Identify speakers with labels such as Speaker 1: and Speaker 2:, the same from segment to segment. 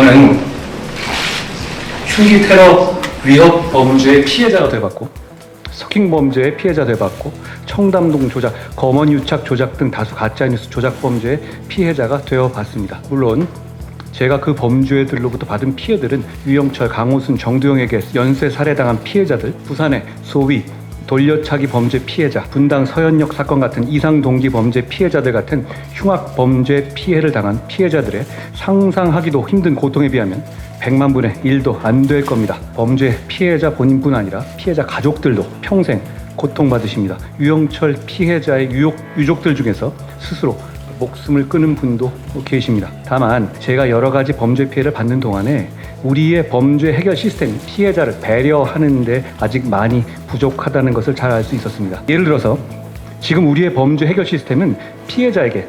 Speaker 1: 저는 흉기 테러 위협 범죄의 피해자가 돼봤고, 스토킹 범죄의 피해자 돼봤고, 청담동 조작, 검언 유착 조작 등 다수 가짜뉴스 조작 범죄의 피해자가 되어봤습니다. 물론 제가 그 범죄들로부터 받은 피해들은 유영철, 강호순, 정두영에게 연쇄 살해당한 피해자들, 부산의 소위 돌려차기 범죄 피해자, 분당 서현역 사건 같은 이상 동기 범죄 피해자들 같은 흉악 범죄 피해를 당한 피해자들의 상상하기도 힘든 고통에 비하면 100만 분의 1도 안 될 겁니다. 범죄 피해자 본인뿐 아니라 피해자 가족들도 평생 고통받으십니다. 유영철 피해자의 유족들 중에서 스스로 목숨을 끊은 분도 계십니다. 다만 제가 여러 가지 범죄 피해를 받는 동안에 우리의 범죄 해결 시스템이 피해자를 배려하는 데 아직 많이 부족하다는 것을 잘 알 수 있었습니다. 예를 들어서 지금 우리의 범죄 해결 시스템은 피해자에게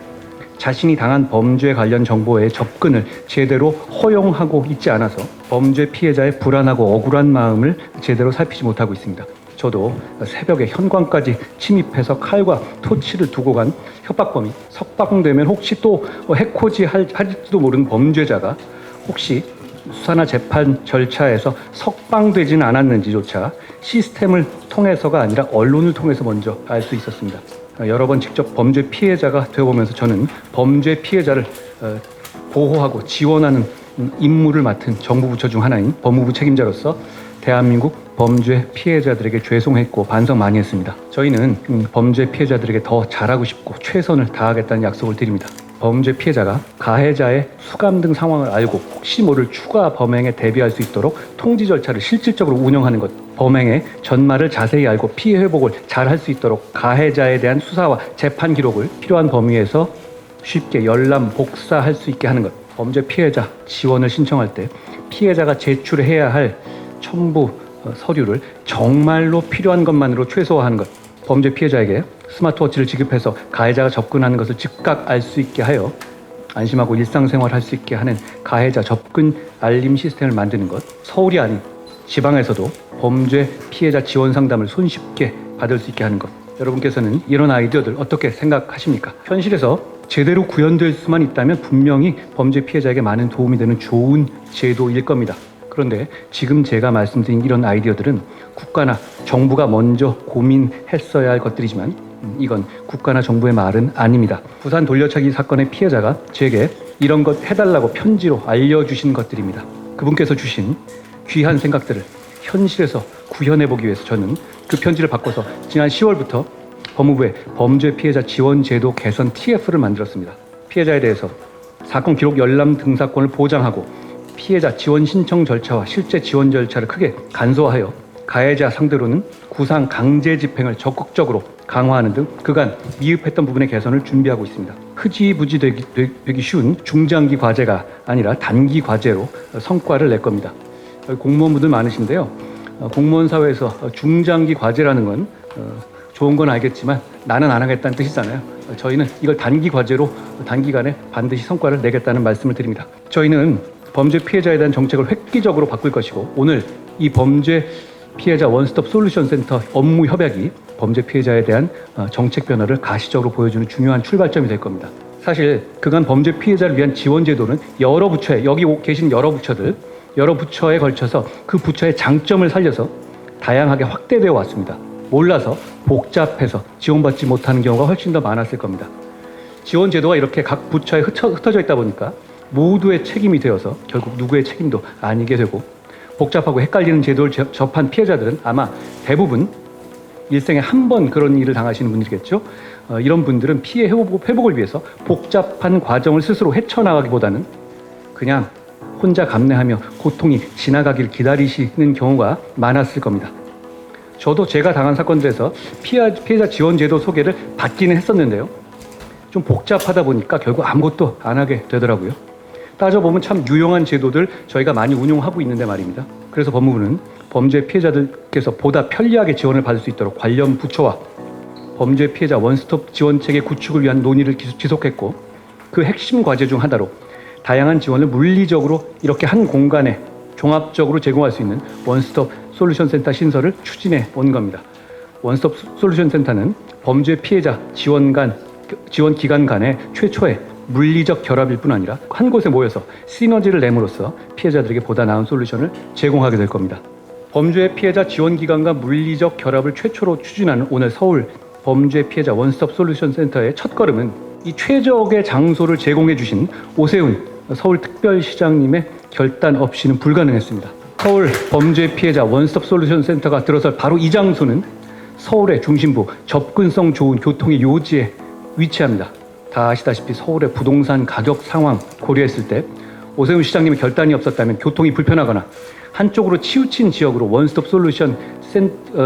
Speaker 1: 자신이 당한 범죄 관련 정보의 접근을 제대로 허용하고 있지 않아서 범죄 피해자의 불안하고 억울한 마음을 제대로 살피지 못하고 있습니다. 저도 새벽에 현관까지 침입해서 칼과 토치를 두고 간 협박범이 석방되면 혹시 또 해코지 할지도 모르는 범죄자가 혹시 수사나 재판 절차에서 석방되지는 않았는지조차 시스템을 통해서가 아니라 언론을 통해서 먼저 알 수 있었습니다. 여러 번 직접 범죄 피해자가 되어보면서 저는 범죄 피해자를 보호하고 지원하는 임무를 맡은 정부 부처 중 하나인 법무부 책임자로서 대한민국 범죄 피해자들에게 죄송했고 반성 많이 했습니다. 저희는 범죄 피해자들에게 더 잘하고 싶고 최선을 다하겠다는 약속을 드립니다. 범죄 피해자가 가해자의 수감 등 상황을 알고 혹시 모를 추가 범행에 대비할 수 있도록 통지 절차를 실질적으로 운영하는 것, 범행의 전말을 자세히 알고 피해 회복을 잘 할 수 있도록 가해자에 대한 수사와 재판 기록을 필요한 범위에서 쉽게 열람, 복사할 수 있게 하는 것, 범죄 피해자 지원을 신청할 때 피해자가 제출해야 할 첨부 서류를 정말로 필요한 것만으로 최소화하는 것, 범죄 피해자에게 스마트워치를 지급해서 가해자가 접근하는 것을 즉각 알 수 있게 하여 안심하고 일상생활 할 수 있게 하는 가해자 접근 알림 시스템을 만드는 것, 서울이 아닌 지방에서도 범죄 피해자 지원 상담을 손쉽게 받을 수 있게 하는 것. 여러분께서는 이런 아이디어들 어떻게 생각하십니까? 현실에서 제대로 구현될 수만 있다면 분명히 범죄 피해자에게 많은 도움이 되는 좋은 제도일 겁니다. 그런데 지금 제가 말씀드린 이런 아이디어들은 국가나 정부가 먼저 고민했어야 할 것들이지만 이건 국가나 정부의 말은 아닙니다. 부산 돌려차기 사건의 피해자가 제게 이런 것 해달라고 편지로 알려주신 것들입니다. 그분께서 주신 귀한 생각들을 현실에서 구현해보기 위해서 저는 그 편지를 바꿔서 지난 10월부터 법무부의 범죄 피해자 지원 제도 개선 TF를 만들었습니다. 피해자에 대해서 사건 기록 열람 등사권을 보장하고 피해자 지원 신청 절차와 실제 지원 절차를 크게 간소화하여 가해자 상대로는 구상 강제 집행을 적극적으로 강화하는 등 그간 미흡했던 부분의 개선을 준비하고 있습니다. 흐지부지 되기 쉬운 중장기 과제가 아니라 단기 과제로 성과를 낼 겁니다. 공무원분들 많으신데요. 공무원 사회에서 중장기 과제라는 건 좋은 건 알겠지만 나는 안 하겠다는 뜻이잖아요. 저희는 이걸 단기 과제로 단기간에 반드시 성과를 내겠다는 말씀을 드립니다. 저희는 범죄 피해자에 대한 정책을 획기적으로 바꿀 것이고 오늘 이 범죄 피해자 원스톱 솔루션 센터 업무 협약이 범죄 피해자에 대한 정책 변화를 가시적으로 보여주는 중요한 출발점이 될 겁니다. 사실 그간 범죄 피해자를 위한 지원 제도는 여러 부처에 여기 계신 여러 부처에 걸쳐서 그 부처의 장점을 살려서 다양하게 확대되어 왔습니다. 몰라서 복잡해서 지원받지 못하는 경우가 훨씬 더 많았을 겁니다. 지원 제도가 이렇게 각 부처에 흩어져 있다 보니까 모두의 책임이 되어서 결국 누구의 책임도 아니게 되고 복잡하고 헷갈리는 제도를 접한 피해자들은 아마 대부분 일생에 한 번 그런 일을 당하시는 분들이겠죠. 이런 분들은 피해 회복을 위해서 복잡한 과정을 스스로 헤쳐나가기보다는 그냥 혼자 감내하며 고통이 지나가길 기다리시는 경우가 많았을 겁니다. 저도 제가 당한 사건들에서 피해자 지원 제도 소개를 받기는 했었는데요. 좀 복잡하다 보니까 결국 아무것도 안 하게 되더라고요. 따져보면 참 유용한 제도들 저희가 많이 운용하고 있는데 말입니다. 그래서 법무부는 범죄 피해자들께서 보다 편리하게 지원을 받을 수 있도록 관련 부처와 범죄 피해자 원스톱 지원체계 구축을 위한 논의를 지속했고 그 핵심 과제 중 하나로 다양한 지원을 물리적으로 이렇게 한 공간에 종합적으로 제공할 수 있는 원스톱 솔루션 센터 신설을 추진해 온 겁니다. 원스톱 솔루션 센터는 범죄 피해자 지원 기관 간의 최초의 물리적 결합일 뿐 아니라 한 곳에 모여서 시너지를 내므로써 피해자들에게 보다 나은 솔루션을 제공하게 될 겁니다. 범죄 피해자 지원기관과 물리적 결합을 최초로 추진하는 오늘 서울 범죄 피해자 원스톱 솔루션 센터의 첫걸음은 이 최적의 장소를 제공해 주신 오세훈 서울특별시장님의 결단 없이는 불가능했습니다. 서울 범죄 피해자 원스톱 솔루션 센터가 들어설 바로 이 장소는 서울의 중심부 접근성 좋은 교통의 요지에 위치합니다. 다 아시다시피 서울의 부동산 가격 상황 고려했을 때 오세훈 시장님의 결단이 없었다면 교통이 불편하거나 한쪽으로 치우친 지역으로 원스톱 솔루션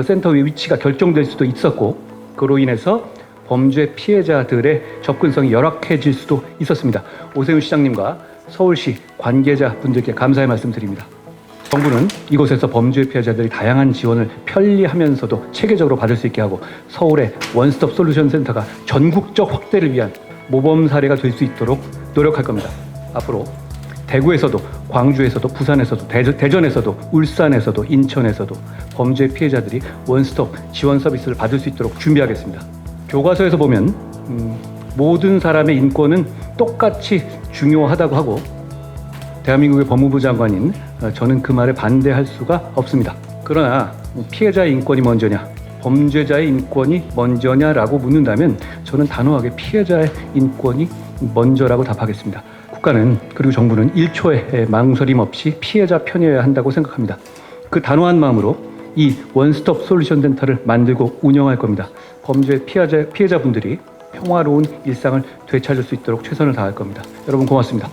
Speaker 1: 센터의 위치가 결정될 수도 있었고, 그로 인해서 범죄 피해자들의 접근성이 열악해질 수도 있었습니다. 오세훈 시장님과 서울시 관계자분들께 감사의 말씀드립니다. 정부는 이곳에서 범죄 피해자들이 다양한 지원을 편리하면서도 체계적으로 받을 수 있게 하고 서울의 원스톱 솔루션 센터가 전국적 확대를 위한 모범 사례가 될 수 있도록 노력할 겁니다. 앞으로 대구에서도, 광주에서도, 부산에서도, 대전에서도, 울산에서도, 인천에서도 범죄 피해자들이 원스톱 지원 서비스를 받을 수 있도록 준비하겠습니다. 교과서에서 보면 모든 사람의 인권은 똑같이 중요하다고 하고, 대한민국의 법무부 장관인 저는 그 말에 반대할 수가 없습니다. 그러나 피해자의 인권이 먼저냐, 범죄자의 인권이 먼저냐라고 묻는다면 저는 단호하게 피해자의 인권이 먼저라고 답하겠습니다. 국가는, 그리고 정부는 1초의 망설임 없이 피해자 편이어야 한다고 생각합니다. 그 단호한 마음으로 이 원스톱 솔루션 센터를 만들고 운영할 겁니다. 범죄 피해자분들이 평화로운 일상을 되찾을 수 있도록 최선을 다할 겁니다. 여러분 고맙습니다.